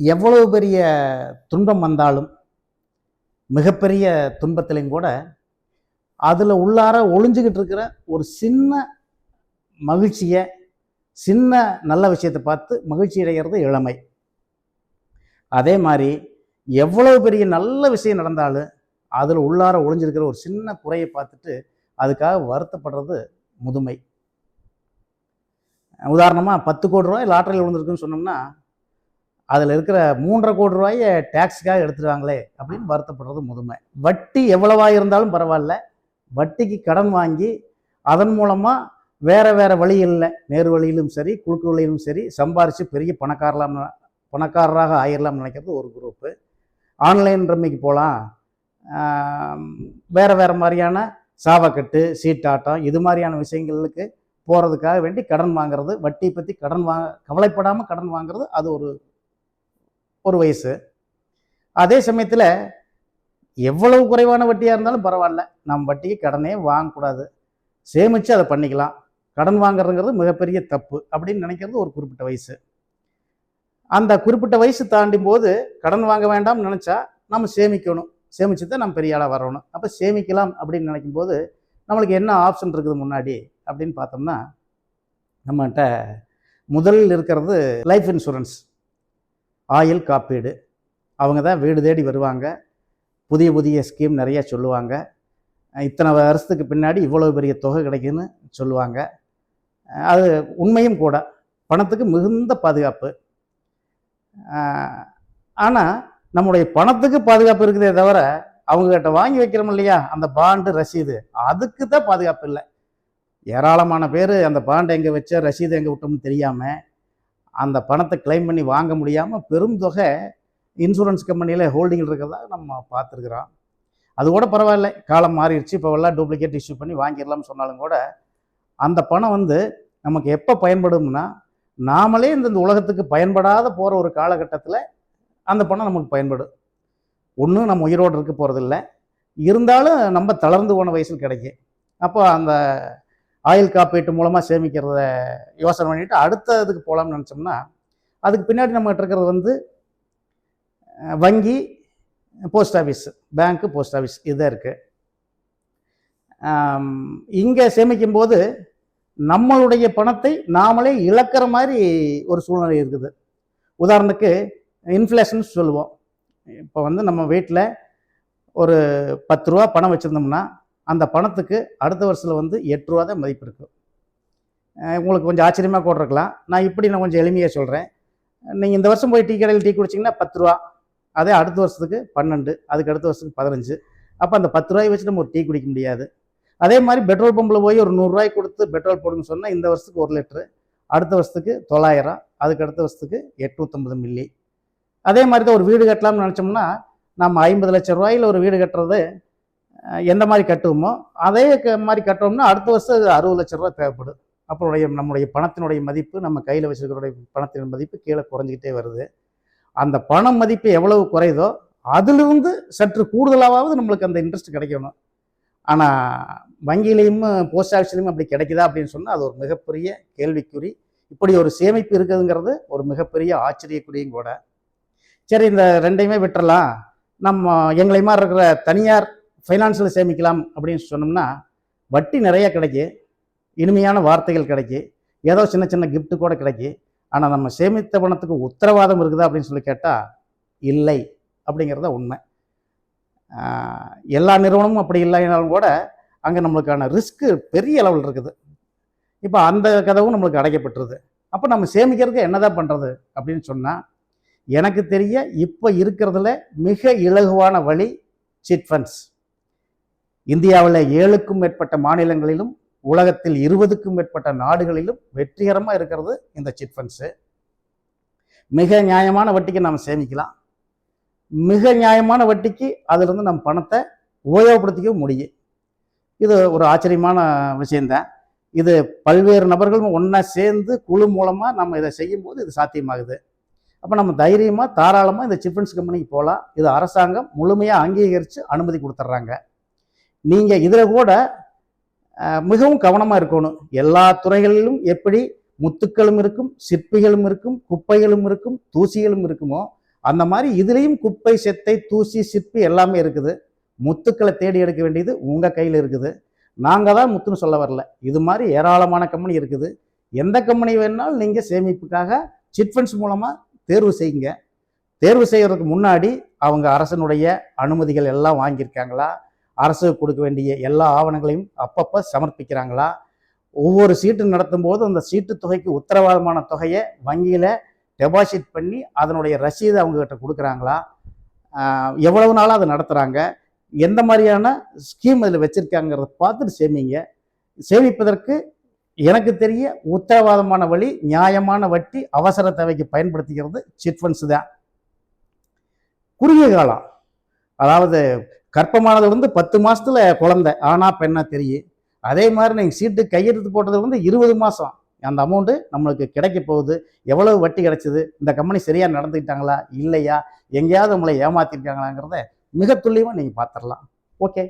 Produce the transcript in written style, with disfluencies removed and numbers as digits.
எவ்வளவு பெரிய துன்பம் வந்தாலும், மிகப்பெரிய துன்பத்திலையும் கூட, அதில் உள்ளார ஒளிஞ்சுக்கிட்டு இருக்கிற ஒரு சின்ன மகிழ்ச்சிய, சின்ன நல்ல விஷயத்தை பார்த்து மகிழ்ச்சி அடைகிறது இளமை. அதே மாதிரி எவ்வளவு பெரிய நல்ல விஷயம் நடந்தாலும், அதில் உள்ளார ஒளிஞ்சிருக்கிற ஒரு சின்ன குறையை பார்த்துட்டு அதுக்காக வருத்தப்படுறது முதுமை. உதாரணமாக 10 கோடி ரூபாய் லாட்டரியில் விழுந்திருக்குன்னு சொன்னோம்னா, அதில் இருக்கிற 3.5 கோடி ரூபாயை டேக்ஸுக்காக எடுத்துருவாங்களே அப்படின்னு வருத்தப்படுறது முதுமை. வட்டி எவ்வளவா இருந்தாலும் பரவாயில்ல, வட்டிக்கு கடன் வாங்கி அதன் மூலமாக வேற வழியில், நேரு வழியிலும் சரி குறுக்கு வழியிலும் சரி சம்பாரித்து பெரிய பணக்காரராக ஆயிடலாம்னு நினைக்கிறது ஒரு குரூப்பு. ஆன்லைன் ரம்மிக்கு போகலாம், வேறு மாதிரியான சாவக்கட்டு, சீட்டாட்டம், இது மாதிரியான விஷயங்களுக்கு போகிறதுக்காக வேண்டி கடன் வாங்கிறது, வட்டி பற்றி கவலைப்படாமல் கடன் வாங்கிறது, அது ஒரு வயசு. அதே சமயத்தில் எவ்வளவு குறைவான வட்டியாக இருந்தாலும் பரவாயில்ல, நம்ம வட்டிக்கு கடனே வாங்கக்கூடாது, சேமித்து அதை பண்ணிக்கலாம், கடன் வாங்குறதுங்கிறது மிகப்பெரிய தப்பு அப்படின்னு நினைக்கிறது ஒரு குறிப்பிட்ட வயசு. அந்த குறிப்பிட்ட வயசு தாண்டும் போது கடன் வாங்க வேண்டாம்னு நினச்சா நம்ம சேமிக்கணும், சேமித்து தான் நம்ம பெரிய ஆளாக வரணும். அப்போ சேமிக்கலாம் அப்படின்னு நினைக்கும் போது நம்மளுக்கு என்ன ஆப்ஷன் இருக்குது முன்னாடி அப்படின்னு பார்த்தோம்னா, நம்மகிட்ட முதலில் இருக்கிறது லைஃப் இன்சூரன்ஸ், ஆயுள் காப்பீடு. அவங்க தான் வீடு தேடி வருவாங்க, புதிய ஸ்கீம் நிறைய சொல்லுவாங்க, இத்தனை வருஷத்துக்கு பின்னாடி இவ்வளோ பெரிய தொகை கிடைக்குன்னு சொல்லுவாங்க. அது உண்மையும் கூட, பணத்துக்கு மிகுந்த பாதுகாப்பு. ஆனால் நம்முடைய பணத்துக்கு பாதுகாப்பு இருக்குதே தவிர, அவங்ககிட்ட வாங்கி வைக்கிறோம் இல்லையா அந்த பாண்டு ரசீது, அதுக்கு தான் பாதுகாப்பு இல்லை. ஏராளமான பேர் அந்த பாண்டை எங்கே வச்ச, ரசீது எங்கே விட்டோம்னு தெரியாமல் அந்த பணத்தை கிளைம் பண்ணி வாங்க முடியாமல் பெரும் தொகை இன்சூரன்ஸ் கம்பெனியில் ஹோல்டிங்கில் இருக்கிறதா நம்ம பார்த்துருக்குறோம். அது கூட பரவாயில்ல, காலம் மாறிடுச்சு, இப்போ எல்லாம் டூப்ளிகேட் இஷ்யூ பண்ணி வாங்கிடலாம்னு சொன்னாலும் கூட அந்த பணம் நமக்கு எப்போ பயன்படும்னா, நாமளே இந்த உலகத்துக்கு பயன்படாத போகிற ஒரு காலகட்டத்தில் அந்த பணம் நமக்கு பயன்படும். ஒன்றும் நம்ம உயிரோடு இருக்க போகிறதில்ல, இருந்தாலும் நம்ம தளர்ந்து போன வயசில் கிடைக்கும். அப்போ அந்த ஆயுள் காப்பீட்டு மூலமாக சேமிக்கிறத யோசனை பண்ணிவிட்டு அடுத்ததுக்கு போகலாம்னு நினச்சோம்னா, அதுக்கு பின்னாடி நம்மகிட்ட இருக்கிறது வங்கி, போஸ்ட் ஆஃபீஸ், பேங்க்கு, போஸ்ட் ஆஃபீஸ், இதுதான் இருக்குது. இங்கே சேமிக்கும்போது நம்மளுடைய பணத்தை நாமளே இழக்கிற மாதிரி ஒரு சூழ்நிலை இருக்குது. உதாரணத்துக்கு இன்ஃப்ளேஷன் சொல்லுவோம். இப்போ நம்ம வீட்டில் ஒரு 10 ரூபா பணம் வச்சுருந்தோம்னா அந்த பணத்துக்கு அடுத்த வருஷத்தில் 8 ரூபா தான் மதிப்பு இருக்குது. உங்களுக்கு கொஞ்சம் ஆச்சரியமாக கூட இருக்கலாம். நான் கொஞ்சம் எளிமையாக சொல்கிறேன். நீங்கள் இந்த வருஷம் போய் டீ கடையில் டீ குடிச்சிங்கன்னா 10 ரூபா, அதே அடுத்த வருஷத்துக்கு 12, அதுக்கு அடுத்த வருஷத்துக்கு 15. அப்போ அந்த 10 ரூபாய் வச்சு நம்ம ஒரு டீ குடிக்க முடியாது. அதே மாதிரி பெட்ரோல் பம்பில் போய் ஒரு 100 ரூபாய் கொடுத்து பெட்ரோல் போடுன்னு சொன்னால் இந்த வருஷத்துக்கு 1 லிட்டரு, அடுத்த வருஷத்துக்கு 900, அதுக்கு அடுத்த வருஷத்துக்கு 850 மில்லி. அதே மாதிரி தான் ஒரு வீடு கட்டலாம்னு நினச்சோம்னா, நம்ம 50 லட்சம் ரூபாயில் ஒரு வீடு கட்டுறது எந்த மாதிரி கட்டுவோமோ அதே மாதிரி கட்டுறோம்னா அடுத்த வருஷம் 60 லட்சம் ரூபா தேவைப்படும். அப்புறம் நம்முடைய பணத்தினுடைய மதிப்பு, நம்ம கையில் வச்சுருக்கிற பணத்தின் மதிப்பு கீழே குறைஞ்சிக்கிட்டே வருது. அந்த பண மதிப்பு எவ்வளவு குறையுதோ அதிலிருந்து சற்று கூடுதலாவது நம்மளுக்கு அந்த இன்ட்ரெஸ்ட் கிடைக்கணும். ஆனால் வங்கியிலையும் போஸ்ட் ஆஃபீஸ்லையும் அப்படி கிடைக்குதா அப்படின்னு சொன்னால் அது ஒரு மிகப்பெரிய கேள்விக்குறி. இப்படி ஒரு சேமிப்பு இருக்குதுங்கிறது ஒரு மிகப்பெரிய ஆச்சரியக்குறியும் கூட. சரி, இந்த ரெண்டையுமே விட்டுறலாம், நம்ம எங்களை மாதிரி இருக்கிற தனியார் ஃபைனான்ஸில் சேமிக்கலாம் அப்படின்னு சொன்னோம்னா வட்டி நிறைய கிடைக்கி, இனிமையான வார்த்தைகள் கிடைக்கி, ஏதோ சின்ன கிஃப்ட்டு கூட கிடைக்கி. ஆனால் நம்ம சேமித்த பணத்துக்கு உத்தரவாதம் இருக்குதா அப்படின்னு சொல்லி கேட்டால் இல்லை அப்படிங்கிறத உண்மை. எல்லா நிறுவனமும் அப்படி இல்லைனாலும் கூட அங்கே நம்மளுக்கான ரிஸ்க்கு பெரிய அளவில் இருக்குது. இப்போ அந்த கதவும் நம்மளுக்கு அடைக்கப்பட்டுருது. அப்போ நம்ம சேமிக்கிறதுக்கு என்னதான் பண்ணுறது அப்படின்னு சொன்னால், எனக்கு தெரிய இப்போ இருக்கிறதுல மிக இலகுவான வழி சிட் ஃபண்ட்ஸ். இந்தியாவில் 7க்கும் மேற்பட்ட மாநிலங்களிலும் உலகத்தில் 20க்கும் மேற்பட்ட நாடுகளிலும் வெற்றிகரமாக இருக்கிறது இந்த சிட் ஃபண்ட்ஸு. மிக நியாயமான வட்டிக்கு நம்ம சேமிக்கலாம், மிக நியாயமான வட்டிக்கு அதிலிருந்து நம்ம பணத்தை உபயோகப்படுத்திக்க முடியும். இது ஒரு ஆச்சரியமான விஷயந்தான். இது பல்வேறு நபர்களும் ஒன்றா சேர்ந்து குழு மூலமாக நம்ம இதை செய்யும்போது இது சாத்தியமாகுது. அப்போ நம்ம தைரியமாக தாராளமாக இந்த சிட் ஃபண்ட்ஸ் கம்பெனிக்கு போகலாம். இது அரசாங்கம் முழுமையாக அங்கீகரித்து அனுமதி கொடுத்துட்றாங்க. நீங்கள் இதில் கூட மிகவும் கவனமாக இருக்கணும். எல்லா துறைகளிலும் எப்படி முத்துக்களும் இருக்கும், சிற்பிகளும் இருக்கும், குப்பைகளும் இருக்கும், தூசிகளும் இருக்குமோ அந்த மாதிரி இதுலேயும் குப்பை, செத்தை, தூசி, சிப்பி எல்லாமே இருக்குது. முத்துக்களை தேடி எடுக்க வேண்டியது உங்கள் கையில் இருக்குது. நாங்கள் தான் முத்துன்னு சொல்ல வரல. இது மாதிரி ஏராளமான கம்பெனி இருக்குது. எந்த கம்பெனி வேணுனாலும் நீங்கள் சேமிப்புக்காக சிட் ஃபண்ட்ஸ் மூலமாக தேர்வு செய்யுங்க. தேர்வு செய்கிறதுக்கு முன்னாடி அவங்க அரசனுடைய அனுமதிகள் எல்லாம் வாங்கியிருக்காங்களா, அரசு கொடுக்க வேண்டிய எல்லா ஆவணங்களையும் அப்பப்போ சமர்ப்பிக்கிறாங்களா, ஒவ்வொரு சீட்டு நடத்தும் போது அந்த சீட்டு தொகைக்கு உத்தரவாதமான தொகையை வங்கியில் டெபாசிட் பண்ணி அதனுடைய ரசீதை அவங்ககிட்ட கொடுக்குறாங்களா, எவ்வளவு நாளாக அதை நடத்துகிறாங்க, எந்த மாதிரியான ஸ்கீம் அதில் வச்சுருக்காங்கிறத பார்த்துட்டு சேமிங்க. சேமிப்பதற்கு எனக்கு தெரிய உத்தரவாதமான வழி, நியாயமான வட்டி, அவசர தேவைக்கு பயன்படுத்திக்கிறது சிட் ஃபண்ட்ஸ் தான். குறுகிய காலம், அதாவது கர்ப்பமானது 10 மாசத்துல குழந்தை ஆனா பெண்ணா தெரியும். அதே மாதிரி நீங்கள் சீட்டு கையெழுத்து போட்டது 20 மாதம் அந்த அமௌண்ட்டு நம்மளுக்கு கிடைக்க போகுது. எவ்வளவு வட்டி கிடைச்சிது, இந்த கம்பெனி சரியாக நடந்துக்கிட்டாங்களா இல்லையா, எங்கேயாவது நம்மளை ஏமாற்றிருக்காங்களாங்கிறத மிக துல்லியமாக நீங்கள் பார்த்துடலாம். ஓகே.